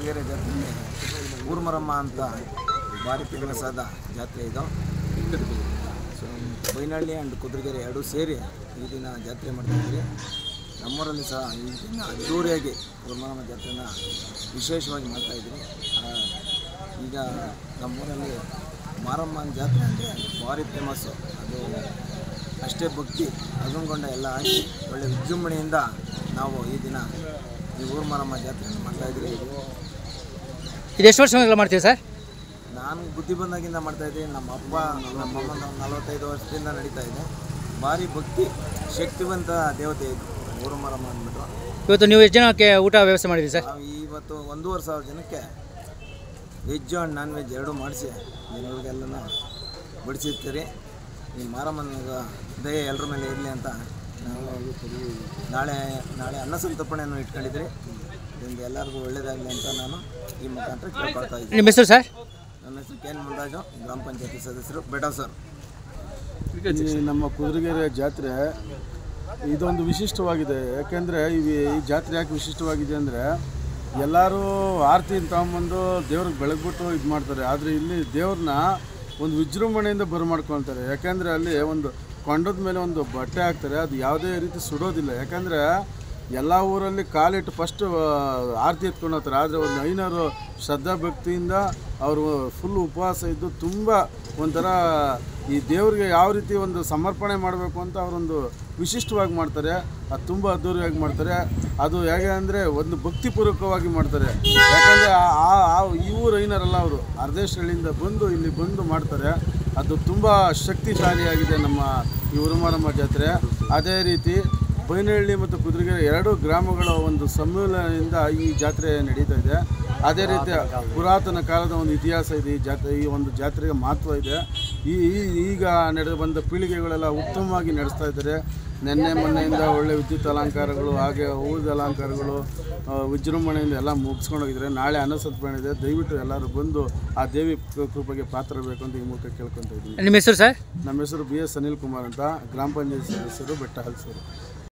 ಕುದುರೆಗೆರೆ ಜಾತ್ರೆ ಊರ್ಮರಮ್ಮ ಅಂತ ಭಾರಿ ಫೇಮಸಾದ ಜಾತ್ರೆ ಇದು. ಸೊ ಬೈನಹಳ್ಳಿ ಆ್ಯಂಡ್ ಕುದುರೆಗೆರೆ ಎರಡೂ ಸೇರಿ ಈ ದಿನ ಜಾತ್ರೆ ಮಾಡ್ತಾಯಿದ್ವಿ. ನಮ್ಮೂರಲ್ಲಿ ಸಹ ಈ ದಿನ ಅದ್ದೂರಿಯಾಗಿ ಊರ್ಮರಮ್ಮ ಜಾತ್ರೆನ ವಿಶೇಷವಾಗಿ ಮಾಡ್ತಾಯಿದ್ವಿ. ಈಗ ನಮ್ಮೂರಲ್ಲಿ ಮಾರಮ್ಮನ ಜಾತ್ರೆ ಅಂದರೆ ಭಾರಿ ಫೇಮಸ್ಸು. ಅದು ಅಷ್ಟೇ ಭಕ್ತಿ ಅಗಮಗೊಂಡ ಎಲ್ಲ ಹಾಕಿ ಒಳ್ಳೆ ವಿಜೃಂಭಣೆಯಿಂದ ನಾವು ಈ ದಿನ ಈ ಊರ್ಮರಮ್ಮ ಜಾತ್ರೆಯನ್ನು ಮಾಡ್ತಾಯಿದ್ವಿ. ಇದು ಎಷ್ಟು ವರ್ಷಗಳ ಮಾಡ್ತೀವಿ ಸರ್? ನಾನು ಬುದ್ಧಿ ಬಂದಾಗಿಂದ ಮಾಡ್ತಾಯಿದ್ದೀನಿ. ನಮ್ಮ ಅಪ್ಪ ನಮ್ಮಮ್ಮ 45 ವರ್ಷದಿಂದ ನಡೀತಾ ಇದೆ. ಭಾರಿ ಭಕ್ತಿ ಶಕ್ತಿವಂತ ದೇವತೆ ಇದು ಊರ್ಮರಮ್ಮ ಅಂದ್ಬಿಟ್ಟು. ಇವತ್ತು ನೀವು ಎಷ್ಟು ಜನಕ್ಕೆ ಊಟ ವ್ಯವಸ್ಥೆ ಮಾಡಿದ್ದೀರಿ ಸರ್? ನಾವು ಇವತ್ತು 1,500 ಜನಕ್ಕೆ ವೆಜ್ ಆ್ಯಂಡ್ ನಾನ್ ವೆಜ್ ಎರಡೂ ಮಾಡಿಸಿ ಜನರಿಗೆಲ್ಲನೂ ಬಡಿಸಿರ್ತೀರಿ. ಈ ಮಾರಮ್ಮನ ದಯೆ ಎಲ್ಲರ ಮೇಲೆ ಇರಲಿ ಅಂತ ನಾವು ನಾಳೆ ಅನ್ನ ಸಂತರ್ಪಣೆಯನ್ನು ಇಟ್ಕೊಂಡಿದ್ರಿ. ಇದರಿಂದ ಎಲ್ಲರಿಗೂ ಒಳ್ಳೆಯದಾಗಲಿ ಅಂತ ನಾನು ಈ ಮುಖಾಂತರ ಕೇಳ್ಕೊಳ್ತಾ ಇದ್ದೀನಿ. ನಿಮ್ಮ ಹೆಸರು ಸರ್? ನನ್ನ ಹೆಸರು ಕೆ ಎನ್ ಮುಂದಾಜು, ಗ್ರಾಮ ಪಂಚಾಯತಿ ಸದಸ್ಯರು, ಬೆಟ ಸರ್. ನಮ್ಮ ಕುದುರೆಗೆರೆ ಜಾತ್ರೆ ಇದೊಂದು ವಿಶಿಷ್ಟವಾಗಿದೆ. ಯಾಕೆಂದರೆ ಈ ಜಾತ್ರೆ ಯಾಕೆ ವಿಶಿಷ್ಟವಾಗಿದೆ ಅಂದರೆ ಎಲ್ಲರೂ ಆರತಿ ತಗೊಂಬಂದು ದೇವ್ರಿಗೆ ಬೆಳಗ್ಬಿಟ್ಟು ಇದು ಮಾಡ್ತಾರೆ. ಆದರೆ ಇಲ್ಲಿ ದೇವ್ರನ್ನ ಒಂದು ವಿಜೃಂಭಣೆಯಿಂದ ಬರಮಾಡ್ಕೊಳ್ತಾರೆ. ಯಾಕೆಂದರೆ ಅಲ್ಲಿ ಒಂದು ಕೊಂಡದ ಮೇಲೆ ಒಂದು ಬಟ್ಟೆ ಹಾಕ್ತಾರೆ, ಅದು ಯಾವುದೇ ರೀತಿ ಸುಡೋದಿಲ್ಲ. ಯಾಕಂದರೆ ಎಲ್ಲ ಊರಲ್ಲಿ ಕಾಲಿಟ್ಟು ಫಸ್ಟು ಆರತಿ ಎತ್ಕೊಂಡು ಹೋಗ್ತಾರೆ. ಆದರೆ ಒಂದು ಐನರು ಶ್ರದ್ಧಾ ಭಕ್ತಿಯಿಂದ ಅವರು ಫುಲ್ ಉಪವಾಸ ಇದ್ದು ತುಂಬ ಒಂಥರ ಈ ದೇವ್ರಿಗೆ ಯಾವ ರೀತಿ ಒಂದು ಸಮರ್ಪಣೆ ಮಾಡಬೇಕು ಅಂತ ಅವರೊಂದು ವಿಶಿಷ್ಟವಾಗಿ ಮಾಡ್ತಾರೆ. ಅದು ತುಂಬ ಅದ್ದೂರಿಯಾಗಿ ಮಾಡ್ತಾರೆ. ಅದು ಹೇಗೆ ಅಂದರೆ ಒಂದು ಭಕ್ತಿಪೂರ್ವಕವಾಗಿ ಮಾಡ್ತಾರೆ. ಯಾಕಂದರೆ ಈ ಊರು ಐನರಲ್ಲ, ಅವರು ಅರ್ಧೇಶಹಳ್ಳಿಯಿಂದ ಬಂದು ಇಲ್ಲಿ ಬಂದು ಮಾಡ್ತಾರೆ. ಅದು ತುಂಬ ಶಕ್ತಿಶಾಲಿಯಾಗಿದೆ ನಮ್ಮ ಈ ಊರ್ಮರಮ್ಮ ಜಾತ್ರೆ. ಅದೇ ರೀತಿ ಬೈನಹಳ್ಳಿ ಮತ್ತು ಕುದುರೆಗೆರೆ ಎರಡೂ ಗ್ರಾಮಗಳ ಒಂದು ಸಮ್ಮಿಲನದಿಂದ ಈ ಜಾತ್ರೆ ನಡೀತಾ ಇದೆ. ಅದೇ ರೀತಿ ಪುರಾತನ ಕಾಲದ ಒಂದು ಇತಿಹಾಸ ಇದೆ ಈ ಒಂದು ಜಾತ್ರೆಗೆ ಮಹತ್ವ ಇದೆ. ಈಗ ನಡೆದು ಬಂದ ಪೀಳಿಗೆಗಳೆಲ್ಲ ಉತ್ತಮವಾಗಿ ನಡೆಸ್ತಾ ಇದ್ದಾರೆ. ನಿನ್ನೆ ಮೊನ್ನೆಯಿಂದ ಒಳ್ಳೆ ವಿದ್ಯುತ್ ಅಲಂಕಾರಗಳು ಹಾಗೆ ಹೂವಿನ ಅಲಂಕಾರಗಳು ವಿಜೃಂಭಣೆಯಿಂದ ಎಲ್ಲ ಮುಗಿಸ್ಕೊಂಡು ಹೋಗಿದ್ದಾರೆ. ನಾಳೆ ಅನ್ನಸಂತರ್ಪಣೆ ಇದೆ. ದಯವಿಟ್ಟು ಎಲ್ಲರೂ ಬಂದು ಆ ದೇವಿ ಕೃಪೆಗೆ ಪಾತ್ರಬೇಕು ಅಂತ ಈ ಮೂಲಕ ಕೇಳ್ಕೊತಾ ಇದ್ದೀನಿ. ನಿಮ್ಮ ಹೆಸರು ಸರ್? ನಮ್ಮ ಹೆಸರು BS ಅನಿಲ್ ಕುಮಾರ್ ಅಂತ, ಗ್ರಾಮ ಪಂಚಾಯತ್ ಸದಸ್ಯರು, ಬೆಟ್ಟ ಹಲ್ಸೂರು.